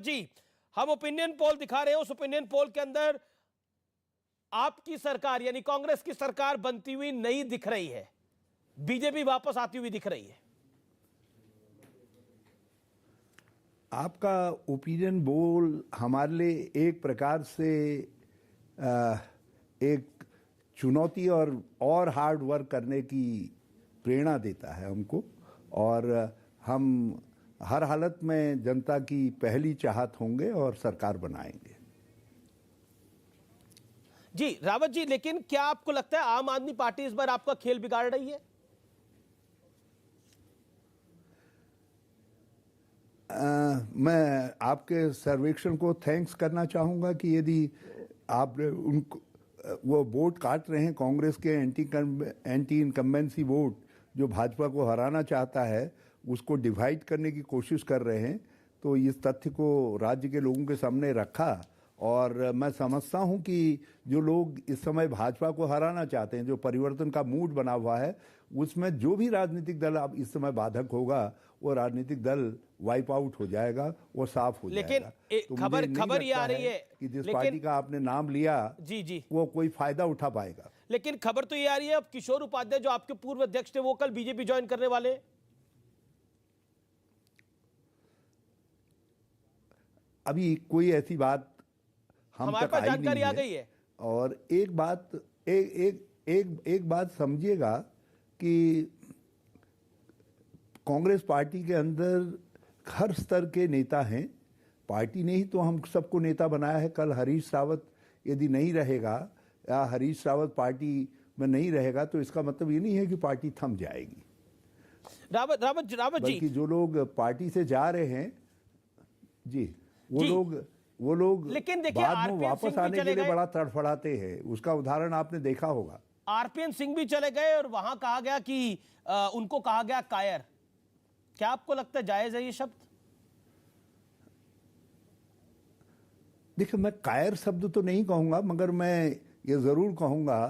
जी, हम opinion poll दिखा रहे हैं। उस ओपिनियन पोल के अंदर आपकी सरकार यानी कांग्रेस की सरकार बनती हुई नहीं दिख रही है, बीजेपी वापस आती हुई दिख रही है। आपका ओपिनियन पोल हमारे लिए एक प्रकार से एक चुनौती और हार्ड वर्क करने की प्रेरणा देता है हमको, और हम हर हालत में जनता की पहली चाहत होंगे और सरकार बनाएंगे। जी रावत जी, लेकिन क्या आपको लगता है आम आदमी पार्टी इस बार आपका खेल बिगाड़ रही है? मैं आपके सर्वेक्षण को थैंक्स करना चाहूंगा कि यदि आपने उनको वो वोट काट रहे हैं कांग्रेस के एंटी इनकम्बेंसी वोट जो भाजपा को हराना चाहता है, उसको डिवाइड करने की कोशिश कर रहे हैं, तो इस तथ्य को राज्य के लोगों के सामने रखा। और मैं समझता हूं कि जो लोग इस समय भाजपा को हराना चाहते हैं, जो परिवर्तन का मूड बना हुआ है, उसमें जो भी राजनीतिक दल अब इस समय बाधक होगा वो राजनीतिक दल वाइप आउट हो जाएगा, वो साफ हो जाएगा। लेकिन खबर ये आ रही है कि जिस पार्टी का आपने नाम लिया जी वो कोई फायदा उठा पाएगा। लेकिन खबर तो ये आ रही है अब किशोर उपाध्याय जो आपके पूर्व अध्यक्ष थे वो कल बीजेपी ज्वाइन करने वाले हैं। अभी कोई ऐसी बात हमारे पास जानकारी आ गई है। और एक बात समझिएगा कि कांग्रेस पार्टी के अंदर हर स्तर के नेता हैं। पार्टी ने ही तो हम सबको नेता बनाया है। कल हरीश रावत यदि नहीं रहेगा या हरीश रावत पार्टी में नहीं रहेगा तो इसका मतलब ये नहीं है कि पार्टी थम जाएगी। रावत जी, बल्कि जो लोग पार्टी से जा रहे हैं जी, वो लोग लेकिन देखिए बाद में वापस आने के लिए बड़ा तड़फड़ाते हैं। उसका उदाहरण आपने देखा होगा। आरपीएन सिंह भी चले गए और वहां कहा गया कि उनको कहा गया कायर। क्या आपको लगता है जायज है ये शब्द? देखिए, मैं कायर शब्द तो नहीं कहूंगा, मगर मैं ये जरूर कहूंगा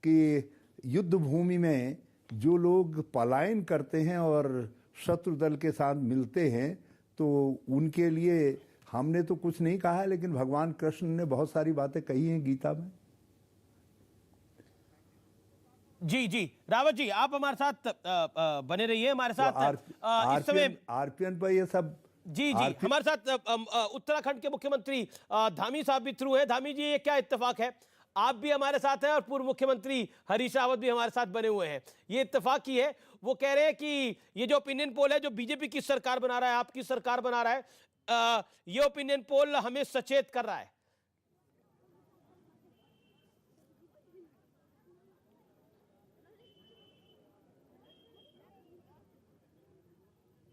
कि युद्ध भूमि में जो लोग पलायन करते हैं और शत्रु दल के साथ मिलते हैं, तो उनके लिए हमने तो कुछ नहीं कहा है, लेकिन भगवान कृष्ण ने बहुत सारी बातें कही हैं गीता में। जी रावत जी, आप हमारे साथ बने रहिए हमारे साथ। इस समय आरपीएन पर ये सब जी हमारे साथ उत्तराखंड के मुख्यमंत्री धामी साहब भी थ्रू है। धामी जी, ये क्या इत्तेफाक है, आप भी हमारे साथ हैं और पूर्व मुख्यमंत्री हरीश रावत भी हमारे साथ बने हुए हैं। ये इत्तेफाक की है, वो कह रहे हैं कि ये जो ओपिनियन पोल है जो बीजेपी की सरकार बना रहा है, आपकी सरकार बना रहा है, ये ओपिनियन पोल हमें सचेत कर रहा है।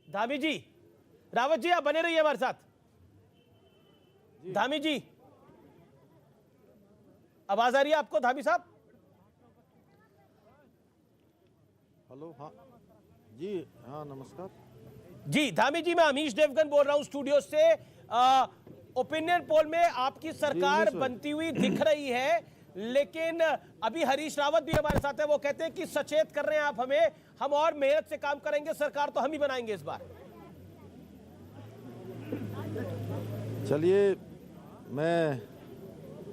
धामी जी, रावत जी आप बने रहिए हमारे साथ। धामी जी, आवाज आ रही है आपको धामी साहब? हेलो, हाँ जी, हाँ नमस्कार जी। धामी जी, मैं अमीश देवगन बोल रहा हूं स्टूडियो से। ओपिनियन पोल में आपकी सरकार बनती हुई दिख रही है, लेकिन अभी हरीश रावत भी हमारे साथ है। वो कहते हैं कि सचेत कर रहे हैं आप हमें, हम और मेहनत से काम करेंगे, सरकार तो हम ही बनाएंगे इस बार। चलिए, मैं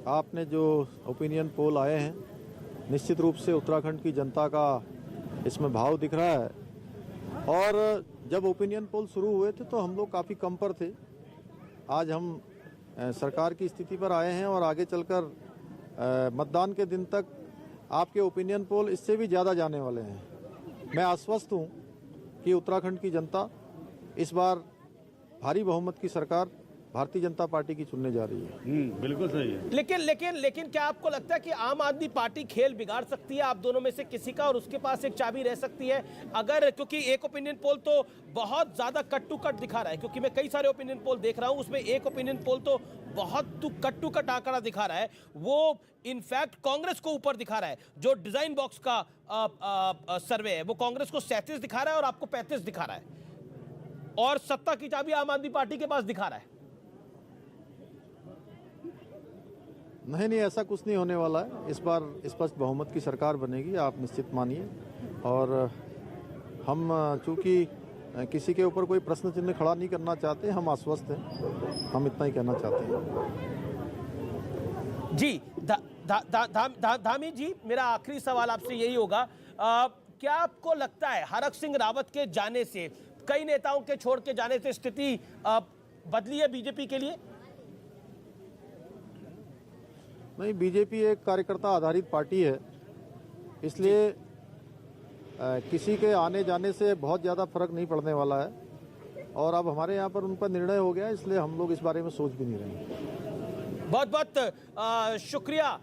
आपने जो ओपिनियन पोल आए हैं, निश्चित रूप से उत्तराखंड की जनता का इसमें भाव दिख रहा है। और जब ओपिनियन पोल शुरू हुए थे तो हम लोग काफ़ी कम पर थे। आज हम सरकार की स्थिति पर आए हैं और आगे चलकर मतदान के दिन तक आपके ओपिनियन पोल इससे भी ज़्यादा जाने वाले हैं। मैं आश्वस्त हूँ कि उत्तराखंड की जनता इस बार भारी बहुमत की सरकार भारतीय जनता पार्टी की चुनने जा रही है। बिल्कुल सही है। लेकिन क्या आपको लगता है कि आम आदमी पार्टी खेल बिगाड़ सकती है आप दोनों में से किसी का, और उसके पास एक चाबी रह सकती है अगर, क्योंकि एक ओपिनियन पोल तो बहुत ज्यादा कट टू कट दिखा रहा है, क्योंकि मैं कई सारे ओपिनियन पोल देख रहा हूं, उसमें एक ओपिनियन पोल तो बहुत कट टू कट आंकड़ा दिखा रहा है। वो इनफैक्ट कांग्रेस को ऊपर दिखा रहा है। जो डिजाइन बॉक्स का सर्वे है वो कांग्रेस को 37 दिखा रहा है और आपको 35 दिखा रहा है, और सत्ता की चाबी आम आदमी पार्टी के पास दिखा रहा है। नहीं, ऐसा कुछ नहीं होने वाला है। इस बार स्पष्ट बहुमत की सरकार बनेगी, आप निश्चित मानिए। और हम चूंकि किसी के ऊपर कोई प्रश्न चिन्ह खड़ा नहीं करना चाहते। हम आश्वस्त हैं, हम इतना ही कहना चाहते हैं। जी धामी जी, मेरा आखिरी सवाल आपसे यही होगा, क्या आपको लगता है हरक सिंह रावत के जाने से, कई नेताओं के छोड़ के जाने से स्थिति बदली है बीजेपी के लिए? नहीं, बीजेपी एक कार्यकर्ता आधारित पार्टी है, इसलिए किसी के आने जाने से बहुत ज़्यादा फर्क नहीं पड़ने वाला है। और अब हमारे यहाँ पर उन पर निर्णय हो गया, इसलिए हम लोग इस बारे में सोच भी नहीं रहे हैं। बहुत बहुत शुक्रिया।